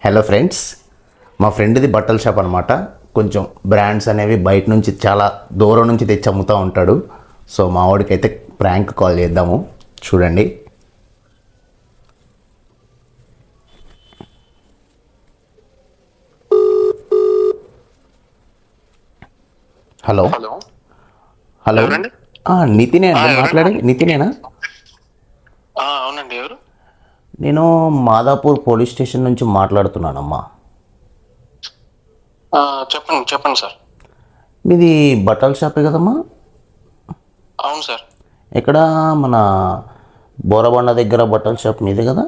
Hello friends, మా ఫ్రెండ్ది బట్టల shop అనమాట. కొంచెం బ్రాండ్స్ అనేవి బయట నుంచి చాలా దూరం నుంచి తెచ్చి అమ్ముతూ ఉంటాడు. సో మా వాడికైతే ప్రాంక్ కాల్ చేద్దాము, చూడండి. హలో హలో హలో ఎవరండి? నితినే అండి ఎవరండి? మాట్లాడేది. నితినేనా? అవునండి. ఎవరు? నేను మాదాపూర్ పోలీస్ స్టేషన్ నుంచి మాట్లాడుతున్నానమ్మా. చెప్పండి చెప్పండి సార్. మీది బట్టల షాపే కదమ్మా? అవును సార్. ఎక్కడ? మన బోరబండ దగ్గర బట్టల షాప్ మీదే కదా?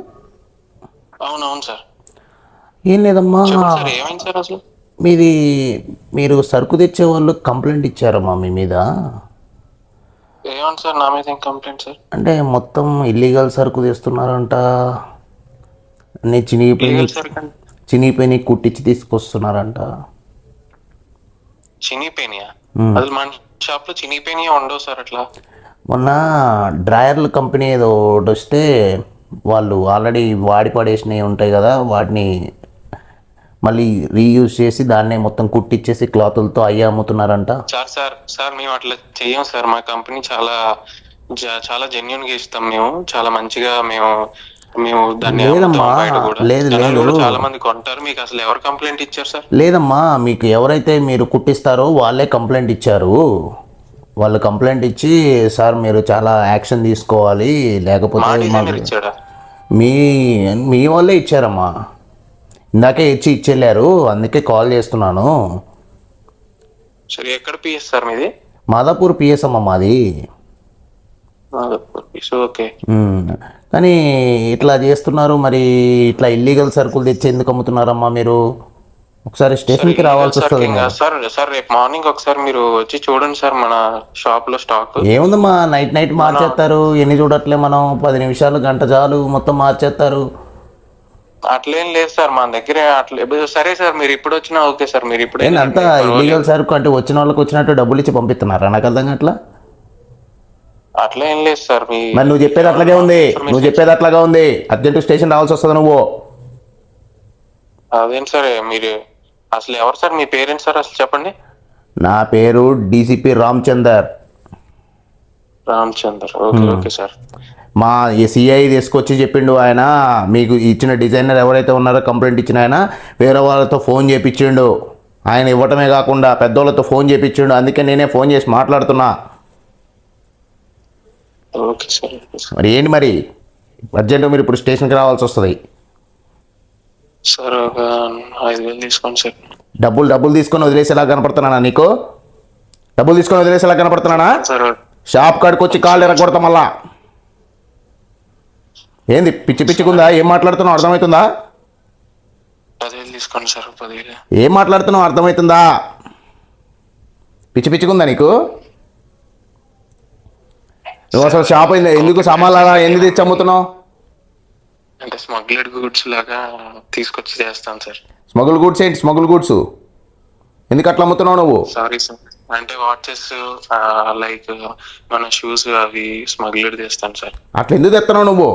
అవును అవును సార్. ఏం లేదమ్మా, చెప్పండి సార్, ఏమైంది సార్ అసలు? మీది మీరు సరుకు తెచ్చే వాళ్ళు కంప్లైంట్ ఇచ్చారమ్మా మీ మీద. ఏమండి సార్, నా మీద ఏం కంప్లైంట్ సార్? అంటే మొత్తం ఇల్లీగల్ సరుకు తెస్తున్నారంట, అన్నీ లీగల్ సార్ కండి. చినిగిపోయి కుట్టించి తీసుకొస్తున్నారంట. చినిగిపోయినాయా? మ్మ్. అసలు మన షాప్ లో చినిగిపోయినాయా ఉండవు సార్ అట్లా. మొన్న డ్రాయర్ల కంపెనీ ఏదో ఒకటి వస్తే వాళ్ళు ఆల్రెడీ వాడి పడేసినవి ఉంటాయి కదా, వాటిని మళ్ళీ రీయూజ్ చేసి దాన్నే మొత్తం కుట్టించేసి క్లాతులతో అయ్యి అమ్ముతున్నారంట. సార్ సార్ సార్ మేము అట్లా చెయ్యం సార్. మా కంపెనీ చాలా జెన్యున్ గా ఇస్తాం. మేము చాలా మంచిగా మేము దాన్ని లేదమ్మా, అమ్ముతాం బయట కూడా. లేదు జనాలు లేదు కూడా చాలా మంది కొంటారు. మీకు అసలు ఎవరు కంప్లైంట్ ఇచ్చారు సార్? లేదమ్మా, మీకు ఎవరైతే మీరు కుట్టిస్తారో వాళ్ళే కంప్లైంట్ ఇచ్చారు. వాళ్ళు కంప్లైంట్ ఇచ్చి, సార్ మీరు చాలా యాక్షన్ తీసుకోవాలి, మా లేకపోతే డిజైనర్ మాకు ఇచ్చాడా? మీ మీ వాళ్ళే ఇచ్చారమ్మా. ఇందాకే ఇచ్చెళ్ళారు, అందుకే కాల్ చేస్తున్నాను. సరే, ఎక్కడ పిఎస్ సార్ మీది? మాదాపూర్ పిఎస్ అమ్మ మాది. ఓకే. కానీ ఇట్లా చేస్తున్నారు మరి. ఇట్లా ఇల్లీగల్ సరుకులు తెచ్చి ఎందుకు అమ్ముతున్నారమ్మా మీరు? ఒకసారి స్టేషన్కి రావాల్సి వస్తుంది. సార్ సార్ రేపు మార్నింగ్ ఒకసారి మీరు వచ్చి చూడండి సార్ మన షాప్ లో స్టాక్. ఏముందమ్మా, నైట్ నైట్ మార్చేస్తారు. ఎన్ని చూడట్లే మనం, 10 నిమిషాలు గంట చాలు మొత్తం మార్చేస్తారు. అట్లేం లేదు సార్ మన దగ్గర. అట్లే సరే సార్, మీరు ఇప్పుడు వచ్చినా ఓకే సార్. మీరు ఇప్పుడు అంతా ఇల్లీగల్ సరుకు అంటే వచ్చిన వాళ్ళకి వచ్చినట్టు డబ్బులు ఇచ్చి పంపిస్తున్నారా? నాకు అర్థం కావట్లా. అట్లా ఏం లేదు సార్. మరి నువ్వు చెప్పేది అట్లాగే ఉంది. అర్జెంట్ స్టేషన్ రావాల్సి వస్తుంది నువ్వు. అదేం సార్, మీరు అసలు ఎవరు సార్? మీ పేరెంట్స్ సార్ అసలు చెప్పండి. నా పేరు DCP Ramachandar. Ramachandar, okay okay sir. మా సిఐ తీసుకొచ్చి చెప్పిండు ఆయన, మీకు ఇచ్చిన డిజైనర్ ఎవరైతే ఉన్నారో కంప్లైంట్ ఇచ్చిన ఆయన వేరే వాళ్ళతో ఫోన్ చేయించిండు. ఆయన ఇవ్వటమే కాకుండా పెద్దోళ్ళతో ఫోన్ చేయించిండు. అందుకే నేనే ఫోన్ చేసి మాట్లాడుతున్నా. Okay sir. మరి ఏంటి మరి, అర్జెంట్ మీరు ఇప్పుడు స్టేషన్కి రావాల్సి వస్తుంది. సార్ ఒక 5,000 తీసుకోండి సార్. డబ్బులు తీసుకొని వదిలేసేలా కనపడుతున్నానా నీకు? డబ్బులు తీసుకొని వదిలేసేలా కనపడుతున్నానా? సార్ షాప్ కాడికి వచ్చి కాళ్ళు ఎరగొడతా మళ్ళా. ఏంది పిచ్చికుందా? ఏం మాట్లాడుతున్నావు అర్థమవుతుందా? 10,000 తీసుకోండి సార్. 10,000. ఏం మాట్లాడుతున్నావు అర్థమవుతుందా? పిచ్చికుందా నీకు? నువ్వు అసలు షాప్ ఎందుకు సామాన్లు ఎందుకు తెచ్చి అమ్ముతున్నావు? అంటే స్మగ్లర్డ్ గూడ్స్ లాగా తీసుకొచ్చి చేస్తాను సార్. స్మగుల్ గూడ్స్ ఏంటి? స్మగుల్ గూడ్స్ ఎందుకు అట్లా అమ్ముతున్నావు నువ్వు? సారీ సార్, అంటే వాచెస్ లైక్ మన షూస్ అవి స్మగ్లర్డ్ చేస్తాను సార్. అట్లా ఎందుకు తెస్తున్నావు నువ్వు?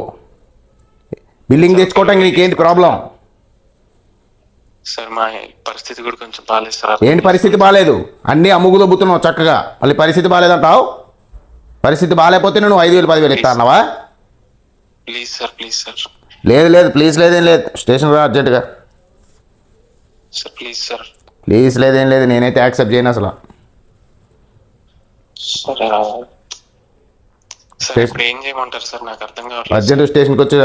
బిల్డింగ్ తెచ్చుకోవటానికి నీకేంటి ప్రాబ్లం? సార్ మా పరిస్థితి కూడా కొంచెం బాగాలేదు సార్. ఏంటి పరిస్థితి బాగాలేదు? అన్నీ అమ్ముకు దొబ్బుతున్నావు చక్కగా, మళ్ళీ పరిస్థితి బాగాలేదంటావు. పరిస్థితి బాగాలేకపోతే నువ్వు 5,000 10,000 ఇస్తా అన్నావా? Please sir, please sir. లేదు ప్లీజ్ లేదేం లేదు. స్టేషన్ రా అర్జెంటుగా. Sir please sir. ప్లీజ్ లేదేం లేదు, నేనైతే యాక్సెప్ట్ చేయను అసలు. సార్ సార్ ఇప్పుడు ఏం చేయమంటారు సార్? నాకు అర్థం కావట్లేదు. అర్జెంట్ స్టేషన్కి వచ్చి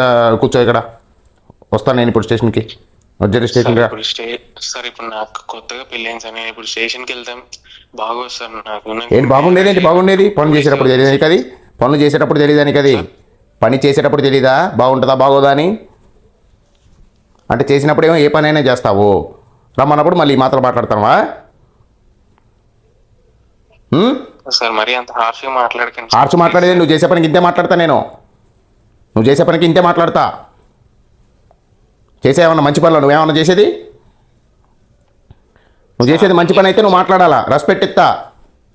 కూర్చో. ఇక్కడ వస్తాను నేను ఇప్పుడు స్టేషన్కి. అర్జెంట్ స్టేషన్కి రా. సార్ ఇప్పుడు నాకు కొత్తగా పెళ్ళైంది సార్. నేను ఇప్పుడు స్టేషన్కి వెళ్తాం బాగోదు సార్. నాకు ఏంటి బాగుండేది? పనులు చేసేటప్పుడు తెలియదానికి అది. పని చేసేటప్పుడు తెలీదా బాగుంటుందా బాగోదా అని? అంటే చేసినప్పుడు ఏమో ఏ పని అయినా చేస్తావు, రమ్మన్నప్పుడు మళ్ళీ మాత్రం మాట్లాడతావా? సార్ మరి అంత హార్ష్గా మాట్లాడకండి. హార్ష్ మాట్లాడేది నువ్వు చేసే పనికి ఇంతే మాట్లాడతా నేను. నువ్వు చేసే పనికి ఇంతే మాట్లాడతా. చేసేవన్నా మంచి పనులు నువ్వేమన్నా చేసేది? నువ్వు చేసేది మంచి పని అయితే నువ్వు మాట్లాడాలా, రెస్పెక్ట్ ఇస్తా.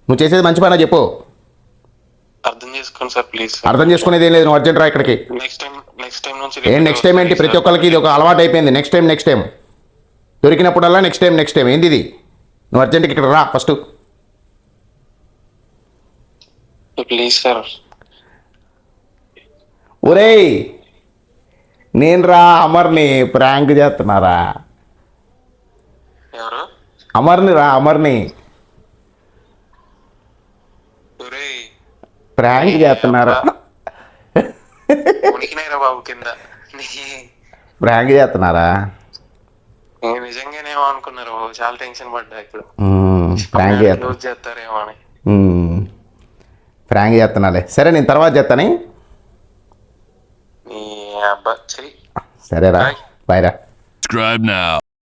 నువ్వు చేసేది మంచి పని చెప్పు. అర్థం చేసుకోండి సార్ ప్లీజ్. అర్థం చేసుకునేది ఏం లేదు, నువ్వు అర్జెంట్ రా ఇక్కడికి. నెక్స్ట్ టైం నుంచి నెక్స్ట్ టైం ఏంటి? ప్రతి ఒక్కరికి ఇది ఒక అలవాటు అయిపోయింది. నెక్స్ట్ టైం దొరికినప్పుడల్లా నెక్స్ట్ టైం ఏంది ఇది? నువ్వు అర్జెంట్కి ఇక్కడ రా ఫస్ట్. Please sir. ఒరేయ్ నేను రా అమర్ని, ప్రాంక్ చేస్తున్నారా? ఎవరు? అమర్ని రా, అమర్ని ఒరేయ్ ప్రాంక్ చేస్తున్నారా? ఉనికినాయిరా బాబు కింద. ప్రాంక్ చేస్తున్నారా? నేను నిజంగానేమో అనుకున్నారు, చాలా టెన్షన్ పడ్డా ఇప్పుడు. ప్రాంక్ క్లోజ్ చేస్తారేమో అని. ప్రాంక్ చేస్తున్నాలే. సరే నేను తర్వాత చేస్తాను. నీ అబ్బా చెయ్యి. సరేరా, బాయ్ రా. Subscribe now.